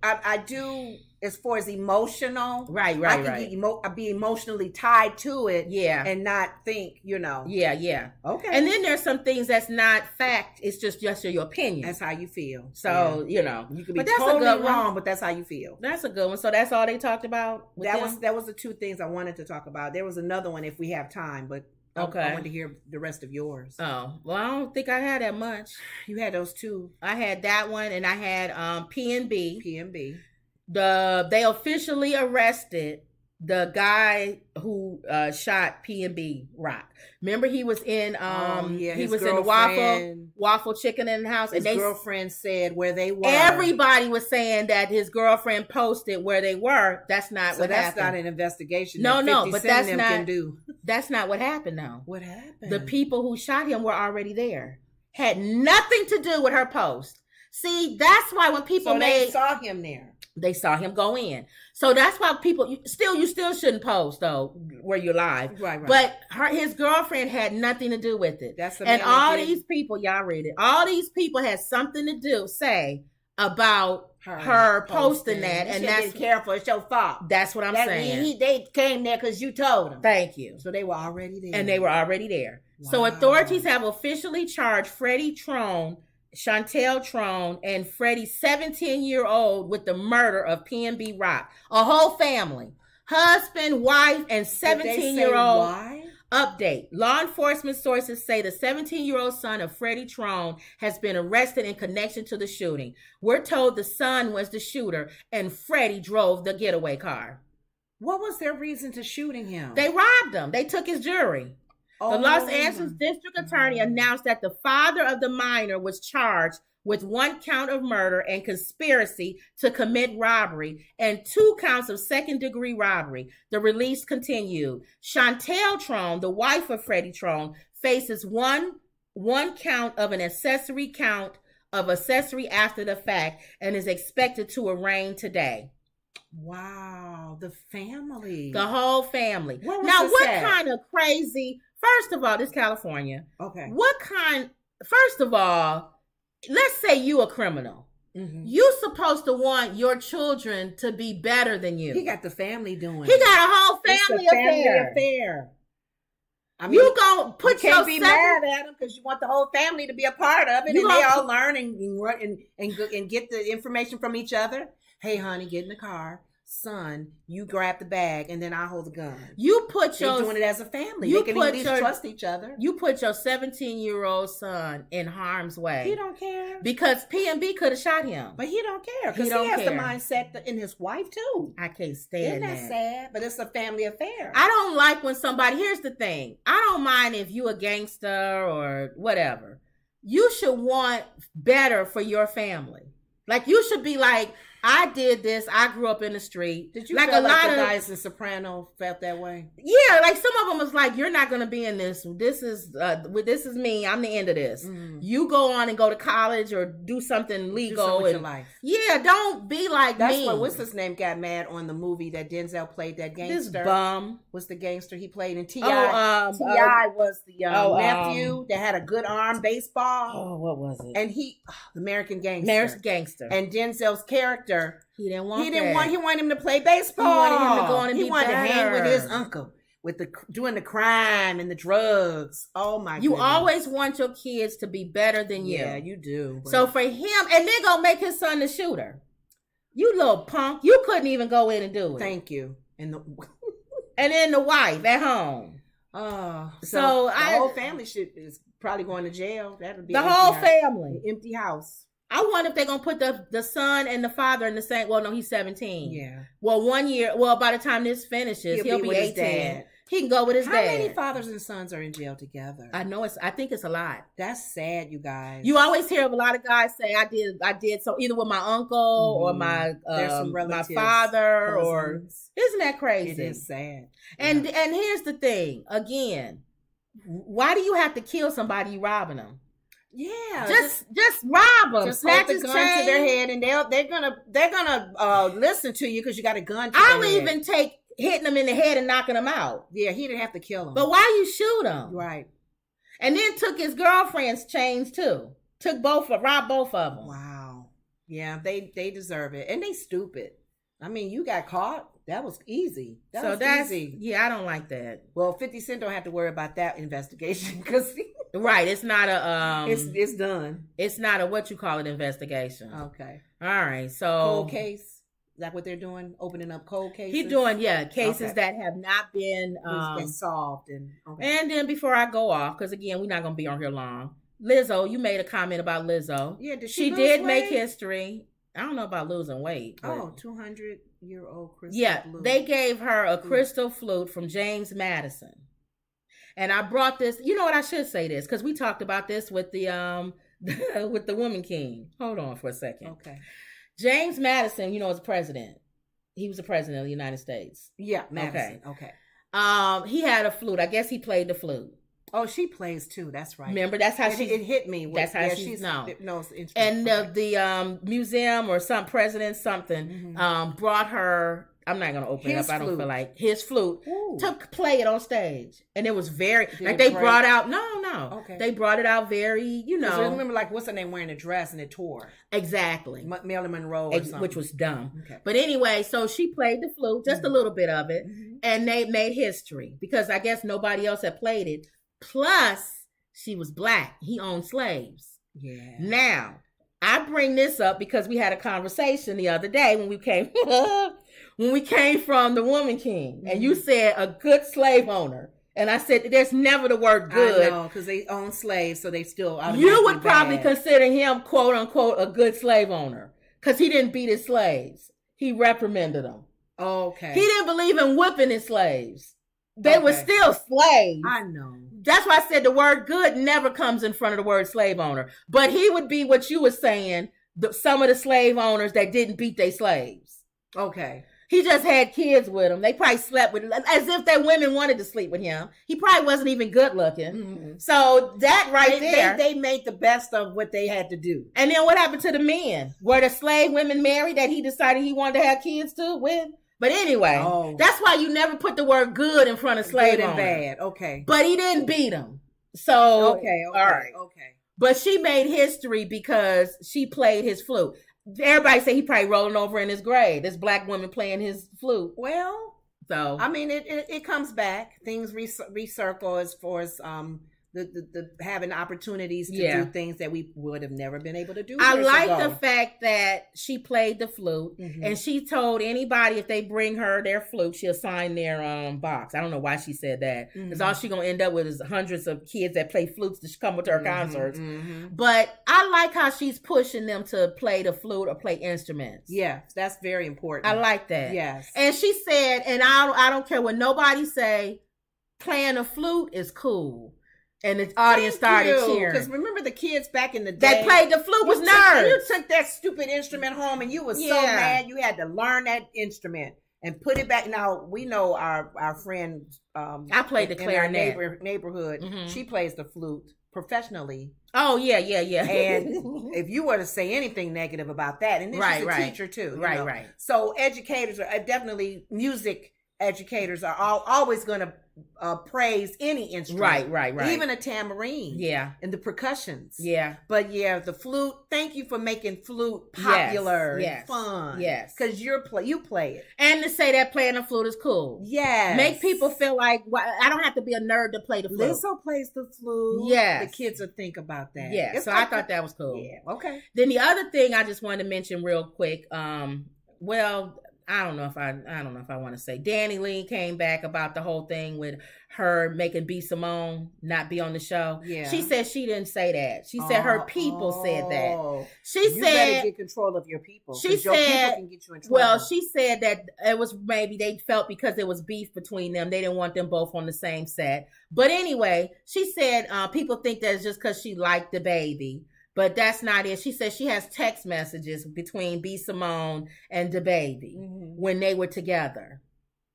As far as emotional, right. I can be emotionally tied to it, and not think, yeah. Okay. And then there's some things that's not fact; it's just your opinion. That's how you feel. So you could be totally wrong, but that's how you feel. That's a good one. So that's all they talked about. That was the two things I wanted to talk about. There was another one if we have time, but okay. I wanted to hear the rest of yours. Oh, well, I don't think I had that much. You had those two. I had that one, and I had PNB. PNB. They officially arrested the guy who shot PNB Rock. Remember, he was in he was in the waffle chicken in the house, and his girlfriend said where they were. Everybody was saying that his girlfriend posted where they were. That's not what happened. That's not an investigation. No, but that's not. Can do. That's not what happened. Though. What happened? The people who shot him were already there. Had nothing to do with her post. See, that's why when people they saw him there. They saw him go in. So that's why you still shouldn't post though where you're live. Right. But his girlfriend had nothing to do with it. And all these people, y'all read it. All these people had something to say about her posting that. And that's careful. It's your fault. That's what I'm saying. They came there because you told them. Thank you. So they were already there. And they were already there. Wow. So authorities have officially charged Freddie Trone, Chantel Trone, and Freddie's 17-year-old with the murder of PNB Rock. A whole family. Husband, wife, and 17-year-old. Why? Update. Law enforcement sources say the 17-year-old son of Freddie Trone has been arrested in connection to the shooting. We're told the son was the shooter and Freddie drove the getaway car. What was their reason to shooting him? They robbed him. They took his jewelry. The Los Angeles District Attorney announced that the father of the minor was charged with 1 count of murder and conspiracy to commit robbery and 2 counts of second-degree robbery. The release continued. Chantel Trone, the wife of Freddie Trone, faces one count of an accessory after the fact and is expected to arraign today. Wow, the family. The whole family. What kind of crazy... First of all, this is California. Okay. First of all, let's say you a criminal. Mm-hmm. You supposed to want your children to be better than you. He got the family doing it. He got a whole family affair. I mean, you gonna put you can't be mad at him because you want the whole family to be a part of it, and they all learn and get the information from each other. Hey, honey, get in the car. Son, you grab the bag and then I hold the gun. They're doing it as a family. They can at least trust each other. You put your 17-year-old son in harm's way. He don't care. Because PNB could have shot him. But he don't care. Because he has the mindset in his wife too. I can't stand that. Isn't that sad? But it's a family affair. I don't like when here's the thing. I don't mind if you a gangster or whatever. You should want better for your family. Like you should be like, I did this. I grew up in the street. Did you like feel a like lot the of guys in Soprano felt that way? Yeah, like some of them was like, you're not gonna be in this. This is me. I'm the end of this. You go on and go to college or do something legal with your life. Yeah, don't be like That's me. what's his name got mad on the movie that Denzel played, that gangster. This bum was the gangster he played in T.I. T.I. was the nephew that had a good arm, baseball. Oh, what was it? And American Gangster. And Denzel's character, he didn't want him to play baseball. He wanted him to go on and he wanted better. to hang with his uncle with doing the crime and the drugs. Oh my! You goodness. always want your kids to be better than you. Yeah, you do. So for him, and they're gonna make his son the shooter. You little punk! You couldn't even go in and do it. Thank you. And then the wife at home. So the whole family is probably going to jail. That'll be the whole family. Empty house. I wonder if they're gonna put the son and the father in the same. Well, no, he's 17. Yeah. Well, 1 year. Well, by the time this finishes, he'll be 18. He can go with his dad. How many fathers and sons are in jail together? I know I think it's a lot. That's sad, you guys. You always hear of a lot of guys say, "I did so either with my uncle or my my father or." Isn't that crazy? It is sad. And here's the thing. Again, why do you have to kill somebody you robbing them? Yeah, just rob them. Just hold the gun to their head, and they're gonna listen to you because you got a gun. I'll even take hitting them in the head and knocking them out. Yeah, he didn't have to kill him. But why you shoot him? Right. And then took his girlfriend's chains too. Robbed both of them. Wow. Yeah, they deserve it, and they stupid. I mean, you got caught. That was easy. That's easy. Yeah, I don't like that. Well, 50 Cent don't have to worry about that investigation because right, it's not a it's done. It's not a what you call it investigation. Okay. All right. So cold case. Is that what they're doing? Opening up cold cases? He's doing, cases that have not been solved. And then before I go off, because again, we're not going to be on here long. Lizzo, you made a comment about Lizzo. Yeah, she did make history. I don't know about losing weight. But 200-year-old crystal flute. They gave her a crystal flute from James Madison. And I brought this, you know what, I should say this, because we talked about this with the with the Woman King. Hold on for a second. Okay. James Madison, is president. He was the president of the United States. Yeah, Madison. Okay. He had a flute. I guess he played the flute. Oh, she plays too. That's right. Remember, that's how it hit me. That's how she's known. And the museum or some president brought her. I'm not gonna open it up. I don't feel like his flute to play it on stage, and it was very they brought out. No. Okay. They brought it out very. I remember what's her name wearing a dress and it tore. Exactly. Marilyn Monroe, or something. Which was dumb. Okay. But anyway, so she played the flute, just a little bit of it, and they made history because I guess nobody else had played it. Plus, she was black. He owned slaves. Yeah. Now, I bring this up because we had a conversation the other day when we came from the Woman King, and you said a good slave owner. And I said, there's never the word good. I know, because they own slaves, so they still you would probably consider him, quote unquote, a good slave owner because he didn't beat his slaves. He reprimanded them. Okay. He didn't believe in whipping his slaves. They were still slaves. I know. That's why I said the word good never comes in front of the word slave owner. But he would be what you were saying, some of the slave owners that didn't beat their slaves. Okay. He just had kids with them. They probably slept with them, as if their women wanted to sleep with him. He probably wasn't even good looking. Mm-hmm. So that there. They made the best of what they had to do. And then what happened to the men? Were the slave women married that he decided he wanted to have kids with? But anyway, that's why you never put the word good in front of slave and owner. Bad. Okay. But he didn't beat them. So, okay. All right. Okay. But she made history because she played his flute. Everybody say he probably rolling over in his grave. This black woman playing his flute. Well, so I mean, it comes back. Things recircle as far as the having opportunities to do things that we would have never been able to do. I like the fact that she played the flute, and she told anybody if they bring her their flute, she'll sign their box. I don't know why she said that, because all she's gonna end up with is hundreds of kids that play flutes to come to her concerts. But I like how she's pushing them to play the flute or play instruments. Yeah, that's very important. I like that. Yes. And she said, and I don't care what nobody say, playing a flute is cool. And the audience started cheering. Because remember the kids back in the day that played the flute was nerds. You took that stupid instrument home and you was so mad you had to learn that instrument and put it back. Now we know our friend. I played the clarinet. In our neighborhood. Mm-hmm. She plays the flute professionally. Oh yeah. And if you were to say anything negative about that, and then she's a teacher too, right. So educators are definitely music educators are always going to praise any instrument, right, even a tambourine, and the percussions, But the flute. Thank you for making flute popular, and fun, because you play it, and to say that playing the flute is cool, make people feel like I don't have to be a nerd to play the flute. Lizzo plays the flute, the kids will think about that, So I thought that was cool. Okay. Then the other thing I just wanted to mention real quick, I don't know if I want to say Danny Lee came back about the whole thing with her making B. Simone not be on the show. Yeah. She said she didn't say that. She said her people said that. She said better get control of your people. She said people can get you in trouble. Well, she said that it was maybe they felt because there was beef between them, they didn't want them both on the same set. But anyway, she said people think that it's just because she liked the baby. But that's not it. She said she has text messages between B. Simone and DaBaby when they were together.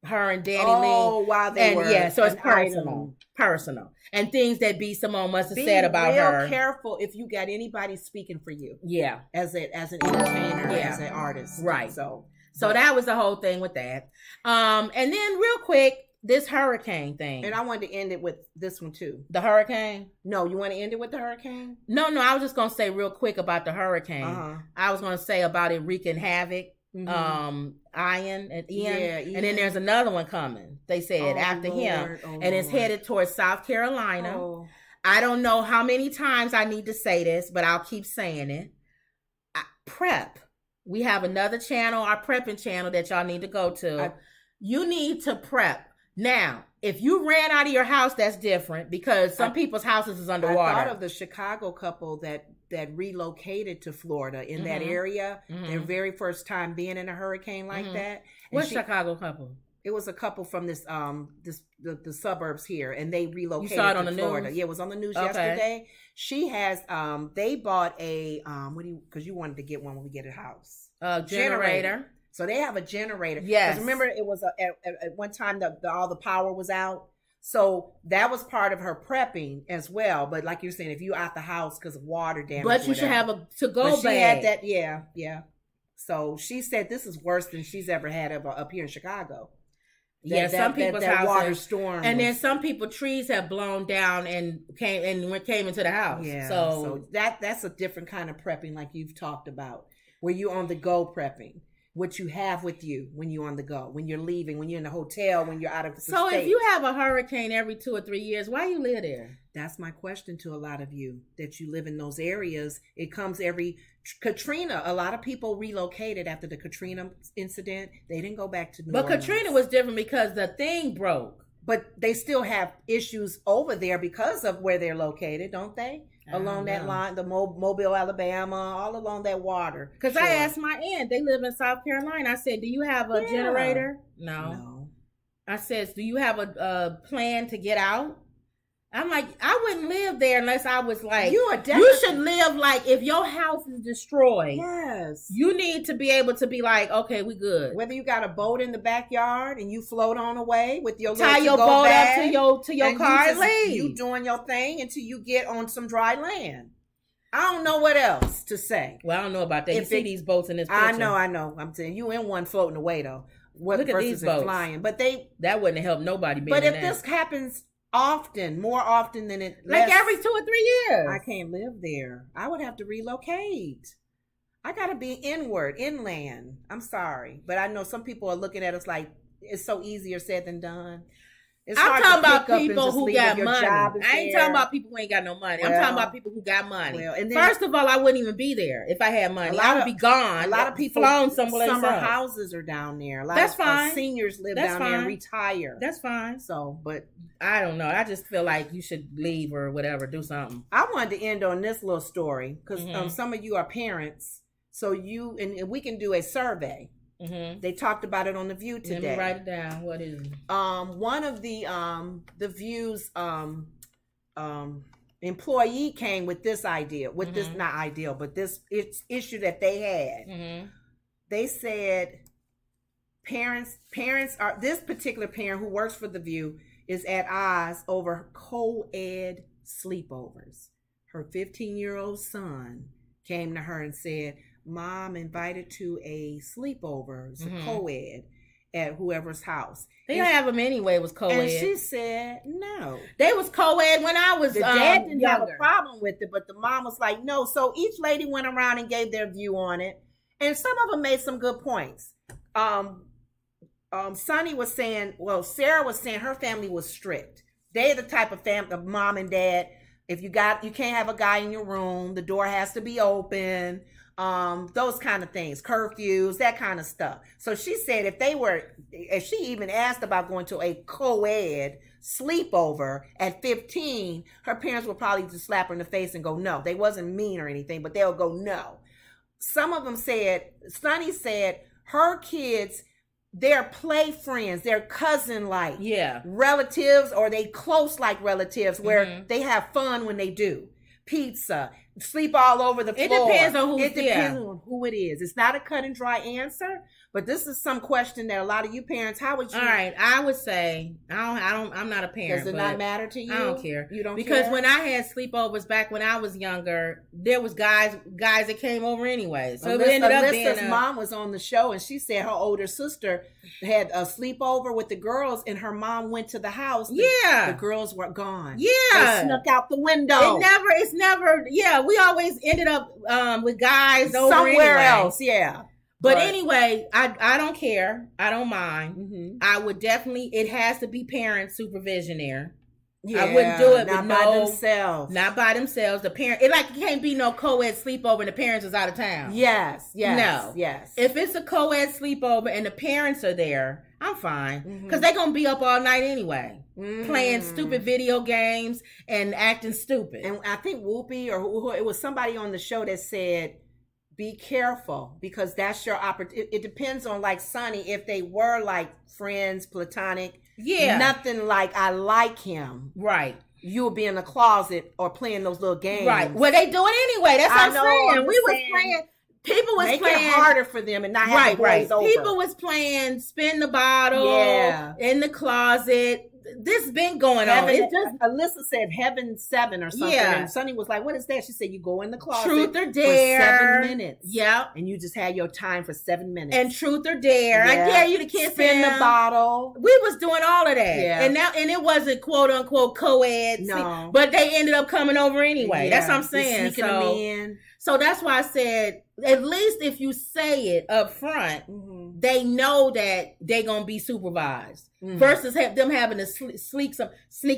Her and Danny Lee. Oh, while they were. Yeah, so it's personal. And things that B. Simone must have said about her. Be careful if you got anybody speaking for you. Yeah. As an entertainer, as an artist. Right. So that was the whole thing with that. And then real quick, this hurricane thing. And I wanted to end it with this one too. The hurricane? No, you want to end it with the hurricane? No, I was just going to say real quick about the hurricane. I was going to say about it wreaking havoc. Ian. And then there's another one coming. They said after him. And it's headed towards South Carolina. I don't know how many times I need to say this, but I'll keep saying it. Prep. We have another channel, our prepping channel that y'all need to go to. You need to prep. Now, if you ran out of your house, that's different because some people's houses is underwater. I thought of the Chicago couple that relocated to Florida in that area. Their very first time being in a hurricane like that. What Chicago couple? It was a couple from the suburbs here, and they relocated you saw it to on the Florida. News? Yeah, it was on the news yesterday. She has they bought a because you wanted to get one when we get a house. Generator. So they have a generator. Yes. Remember, it was at one time all the power was out. So that was part of her prepping as well. But like you're saying, if you out the house because of water damage, but you should have a to-go bag. She had that, yeah. So she said this is worse than she's ever had up here in Chicago. Some people's houses, water storm, and then some people trees have blown down and came into the house. Yeah. So that's a different kind of prepping, like you've talked about, where you on the go prepping. What you have with you when you're on the go, when you're leaving, when you're in a hotel, when you're out of the state. If you have a hurricane every 2 or 3 years, why you live there? That's my question to a lot of you that you live in those areas. It comes every Katrina. A lot of people relocated after the Katrina incident. They didn't go back to New Orleans. But Katrina was different because the thing broke. But they still have issues over there because of where they're located, don't they? Along that line, the Mobile, Alabama, all along that water. Because I asked my aunt, they live in South Carolina. I said, do you have a generator? No. I said, do you have a plan to get out? I'm like, I wouldn't live there unless I was like, you should live like if your house is destroyed. Yes. You need to be able to be like, okay, we good. Whether you got a boat in the backyard and you float on away with your tie your boat up to your car and leave. You doing your thing until you get on some dry land. I don't know what else to say. Well, I don't know about that. You see these boats in this picture. I know. I'm saying you in one floating away though. Look at these boats flying, but that wouldn't have helped nobody. But if this happens more often than it like every 2 or 3 years, I can't live there. I would have to relocate. I gotta be inland. I'm sorry, but I know some people are looking at us like it's so easier said than done. I'm talking about people who got money. I ain't talking about people who ain't got no money. I'm talking about people who got money. And then, first of all, I wouldn't even be there if I had money. I would be gone. A lot of people flown somewhere. Summer houses are down there. A lot of seniors live down there and retire. That's fine. So, but I don't know. I just feel like you should leave or whatever. Do something. I wanted to end on this little story because some of you are parents. So you and we can do a survey. They talked about it on The View today. Let me write it down. What is it? One of the View's employee came with this idea, with this not ideal, but this issue that they had. They said parents are, this particular parent who works for The View is at odds over co-ed sleepovers. Her 15-year-old son came to her and said, Mom invited to a sleepover, it's a co-ed, at whoever's house. They don't have them anyway, it was co-ed. And she said, no. They was co-ed when I was The dad didn't have younger. a problem with it, but the mom was like, no. So each lady went around and gave their view on it. And some of them made some good points. Sonny was saying, well, Sarah was saying her family was strict. They're the type of family, of mom and dad. If you can't have a guy in your room, the door has to be open. Those kind of things, curfews, that kind of stuff. So she said if she even asked about going to a co-ed sleepover at 15, her parents would probably just slap her in the face and go no. They wasn't mean or anything, but they'll go no. Some of them said, Sonny said her kids, they're play friends, they're cousin-like, relatives, or they close like relatives where they have fun when they do. Pizza, sleep all over the floor. It depends on who. It depends on who it is. It's not a cut and dry answer, but this is some question that a lot of you parents. How would you? All right, I would say I'm not a parent. Does it not matter to you? I don't care. You don't because care? when I had sleepovers back when I was younger, there was guys that came over anyway. So it ended up being Alyssa's mom was on the show, and she said her older sister had a sleepover with the girls, and her mom went to the house. The girls were gone. Yeah, they snuck out the window. It's never. Yeah, we always ended up with guys over somewhere anyway. else. Yeah. But anyway, I don't care. I don't mind. I would definitely, it has to be parent supervision there. Yeah, I wouldn't do it not with by themselves. Not by themselves. The parent, it can't be no co-ed sleepover and the parents is out of town. Yes. No. Yes. If it's a co-ed sleepover and the parents are there, I'm fine. Because they're going to be up all night anyway. Playing stupid video games and acting stupid. And I think Whoopi or it was somebody on the show that said, be careful, because that's your opportunity. It depends on, like Sonny, if they were like friends, platonic, nothing like I like him, right? You'll be in the closet or playing those little games, right? Well, they do it anyway. That's what I'm saying. We was playing. People was playing it harder for them and not have boys over. People was playing spin the bottle, in the closet. This been going on. It's just Alyssa said Heaven 7 or something. Yeah. And Sonny was like, what is that? She said, you go in the closet Truth or Dare for 7 minutes. Yep. And you just had your time for 7 minutes. And Truth or Dare. I dare you to kiss spin him. the bottle. We was doing all of that. Yeah. And it wasn't quote unquote co-ed. No. But they ended up coming over anyway. That's what I'm saying. Sneaking them in. So that's why I said, at least if you say it up front, they know that they're going to be supervised versus them having to sneak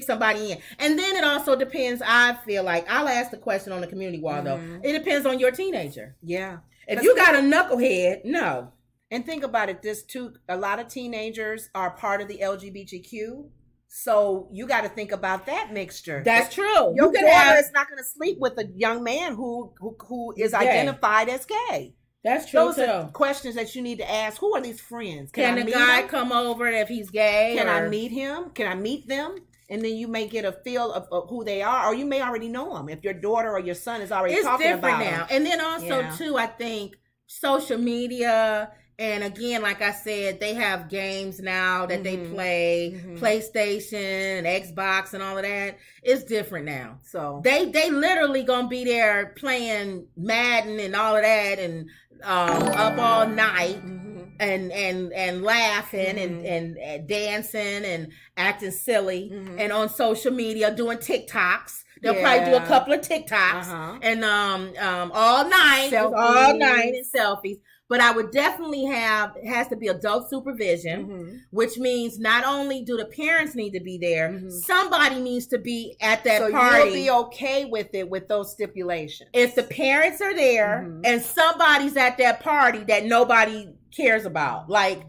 somebody in. And then it also depends, I feel like, I'll ask the question on the community wall though. It depends on your teenager. Yeah. If you got a knucklehead, no. And think about it, this too, a lot of teenagers are part of the LGBTQ. So you got to think about that mixture. That's true. Your daughter is not going to sleep with a young man who is identified as gay. That's true. Those are questions that you need to ask. Who are these friends? Can the guy come over if he's gay? Can I meet him? Can I meet them? And then you may get a feel of who they are, or you may already know them if your daughter or your son is already talking about them. It's different now. And then also too, I think social media. And again, like I said, they have games now that they play, PlayStation and Xbox and all of that. It's different now. So they literally gonna be there playing Madden and all of that and up all night and laughing and dancing and acting silly and on social media doing TikToks. They'll probably do a couple of TikToks and all night and selfies. But I would definitely it has to be adult supervision, which means not only do the parents need to be there, somebody needs to be at that party. So you'll be okay with it with those stipulations. If the parents are there and somebody's at that party that nobody cares about, like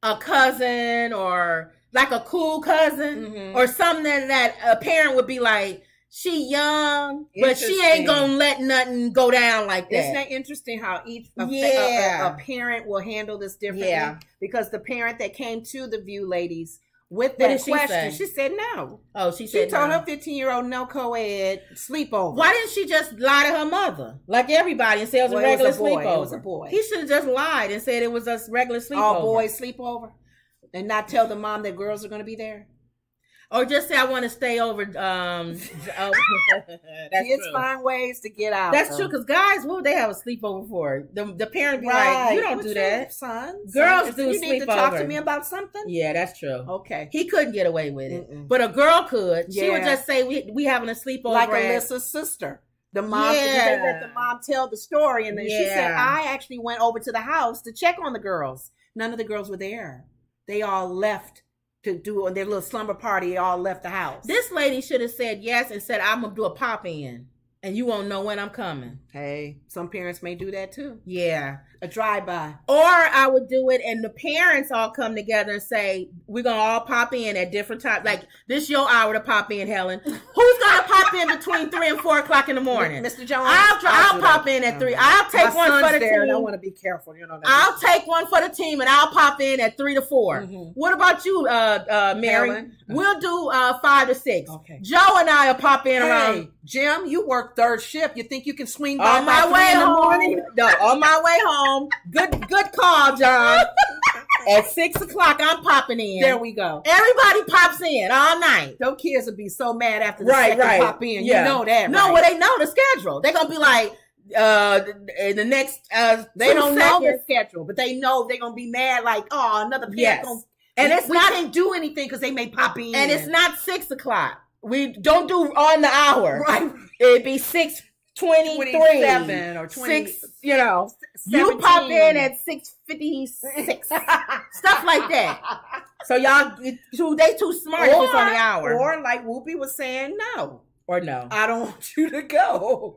a cousin or like a cool cousin or something that a parent would be like, she young, but she ain't gonna let nothing go down like that. Isn't that interesting how each a parent will handle this differently? Yeah. Because the parent that came to the View ladies with What that did she question. say? She said no. Oh, she said told no. her 15-year-old no co-ed sleepover. Why didn't she just lie to her mother like everybody and say it was a regular sleepover? It was a boy. He should have just lied and said it was a regular sleepover. All boys sleepover, and not tell the mom that girls are going to be there. Or just say I want to stay over. That's Kids true. find ways to get out. That's true, because guys, what would they have a sleepover for? The parent be like, you don't do that. Son. Girls do You need to talk to me about something? Yeah, that's true. Okay. He couldn't get away with it. But a girl could. She would Yeah. just say, we having a sleepover. Like at... Alyssa's sister. The mom, they let the mom tell the story, and then she said, I actually went over to the house to check on the girls. None of the girls were there. They all left to do their little slumber party. They all left the house. This lady should have said yes and said, I'm going to do a pop-in, and you won't know when I'm coming. Hey, some parents may do that too. Yeah. A drive-by. Or I would do it and the parents all come together and say, we're going to all pop in at different times. Like, this your hour to pop in, Helen. Who's going to pop in between 3 and 4 o'clock in the morning? Mr. Jones? I'll pop in at 3. I'll take one for the team. And I want to be careful. You know. I'll take one for the team and I'll pop in at 3 to 4. What about you, Mary? Helen? We'll do 5 to 6. Okay. Joe and I will pop in around. Jim, you work third shift. You think you can swing by On my way in the home. morning? No, on my way home. Good call, John. At 6 o'clock, I'm popping in. There we go. Everybody pops in all night. Those kids would be so mad after the second pop in. Yeah. You know that, No, right? well, they know the schedule. They're going to be like, in the next they don't know seconds. the schedule, but they know they're going to be mad like, oh, another parent gonna, and it's we not can't do anything because they may pop in. And it's not 6 o'clock. We don't do on the hour. Right. It'd be 6:23 27 or 20. 6, you know. 17. You pop in at 6:56. Stuff like that. So y'all, they too smart if it's on the hour. Or like Whoopi was saying, no. Or no. I don't want you to go.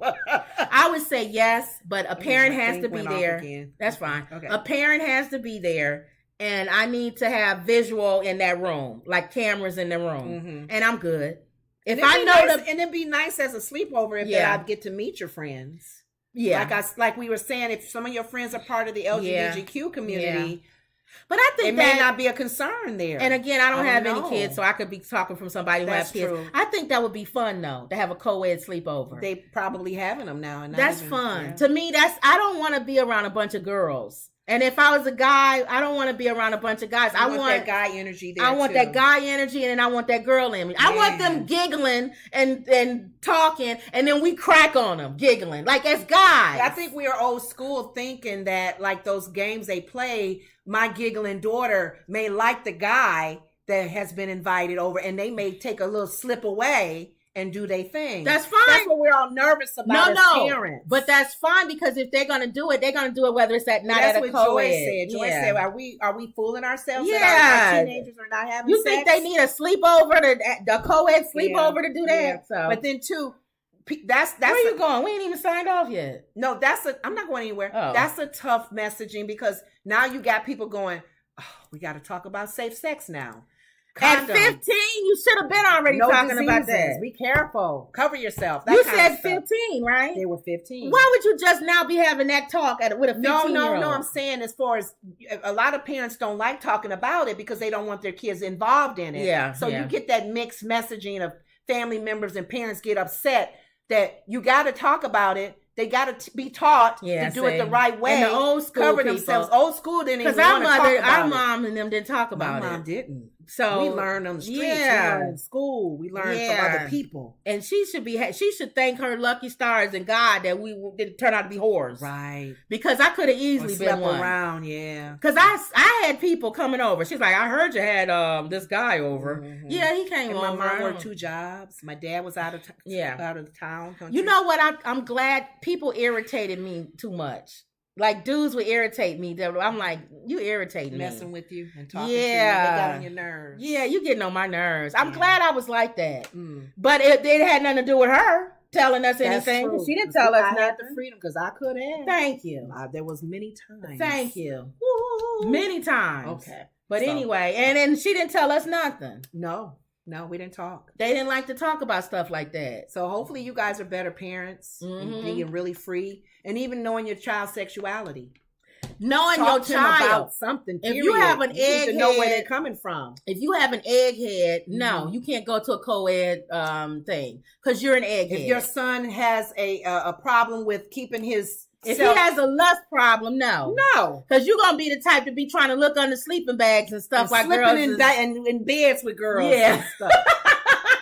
I would say yes, but a parent my has thing to be went off there. again. That's fine. Okay. A parent has to be there, and I need to have visual in that room, like cameras in the room, and I'm good. If I know and it'd be nice as a sleepover if I'd get to meet your friends. Yeah. Like we were saying, if some of your friends are part of the LGBTQ community, but I think it may not be a concern there. And again, I don't have any kids, so I could be talking from somebody who has kids. True. I think that would be fun though, to have a co-ed sleepover. They probably having them now, and that's fun. To me, I don't want to be around a bunch of girls. And if I was a guy, I don't want to be around a bunch of guys. I want that guy energy there. I want that guy energy, and then I want that girl energy. I want them giggling and talking, and then we crack on them, giggling, like as guys. I think we are old school thinking that like those games they play, my giggling daughter may like the guy that has been invited over, and they may take a little slip away and do their thing. That's fine. That's what we're all nervous about as parents. But that's fine, because if they're gonna do it, they're gonna do it whether it's at not at a co-ed. Joy said. Joy said, "Are we fooling ourselves? Yeah, that our teenagers are not having you sex? think they need a sleepover the co-ed sleepover to do that? Yeah. So, but then too, that's where you going? We ain't even signed off yet. No, I'm not going anywhere. Oh. That's a tough messaging, because now you got people going, oh, we got to talk about safe sex now. At 15, you should have been already talking about that. Be careful. Cover yourself. You said 15, right? They were 15. Why would you just now be having that talk with a 15-year-old? No. I'm saying as far as a lot of parents don't like talking about it because they don't want their kids involved in it. Yeah. So you get that mixed messaging of family members and parents get upset that you got to talk about it. They got to be taught to do it the right way. And the old school cover people. Themselves. Old school didn't even want to talk about it. Our mom and them didn't talk about it. My mom didn't. So we learned on the streets. We learned in school. We learned from other people. And she should thank her lucky stars and God that we didn't turn out to be whores. Right. Because I could have easily been one. Around, yeah. Because I had people coming over. She's like, I heard you had this guy over. Mm-hmm. Yeah, he came over. My mom worked 2 jobs. My dad was out of the town. Country. You know what? I'm glad people irritated me too much. Like, dudes would irritate me. I'm like, you irritating me. Messing with you and talking to you. They got on your nerves. Yeah, you getting on my nerves. I'm glad I was like that. But it had nothing to do with her telling us anything. True. She didn't tell us nothing. I had the freedom because I could have. Thank you. There was many times. Thank you. Woo. Many times. Okay. But anyway, and then she didn't tell us nothing. No, we didn't talk. They didn't like to talk about stuff like that. So hopefully you guys are better parents and being really free and even knowing your child's sexuality. knowing your talk to him child. about something. If you have an you need to know where they're egghead, coming from. if you have an egghead, no, you can't go to a co-ed thing because you're an egghead. If your son has a problem with keeping his If he has a lust problem, no. Because you're going to be the type to be trying to look under sleeping bags and stuff like girls. Slipping in beds with girls. Yeah. And stuff.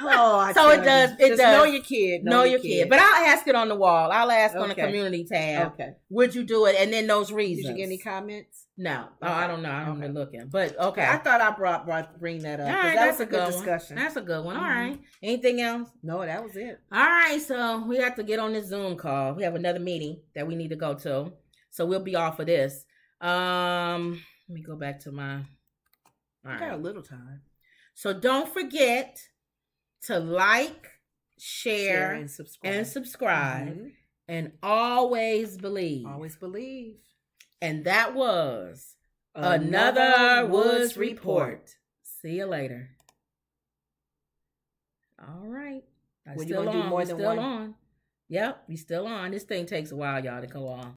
Oh, so it does. It Just does. know your kid. Know your kid. But I'll ask it on the wall. I'll ask on the Okay. community tab. Okay. Would you do it? And then those reasons. Did you get any comments? No. Oh, I don't know. I haven't been looking. But okay. I thought I bring that up. All right, that that's was a good one. discussion. That's a good one. All Mhm. right. Anything else? No, that was it. All right. So we have to get on this Zoom call. We have another meeting that we need to go to. So we'll be off of this. Let me go back to my. I got a little time. So don't forget to like, share and subscribe. Mhm. And always believe. Always believe. And that was another Woods Report. See you later. All right. Were you gonna do more than one? On. Yep, we still on. This thing takes a while, y'all, to go on.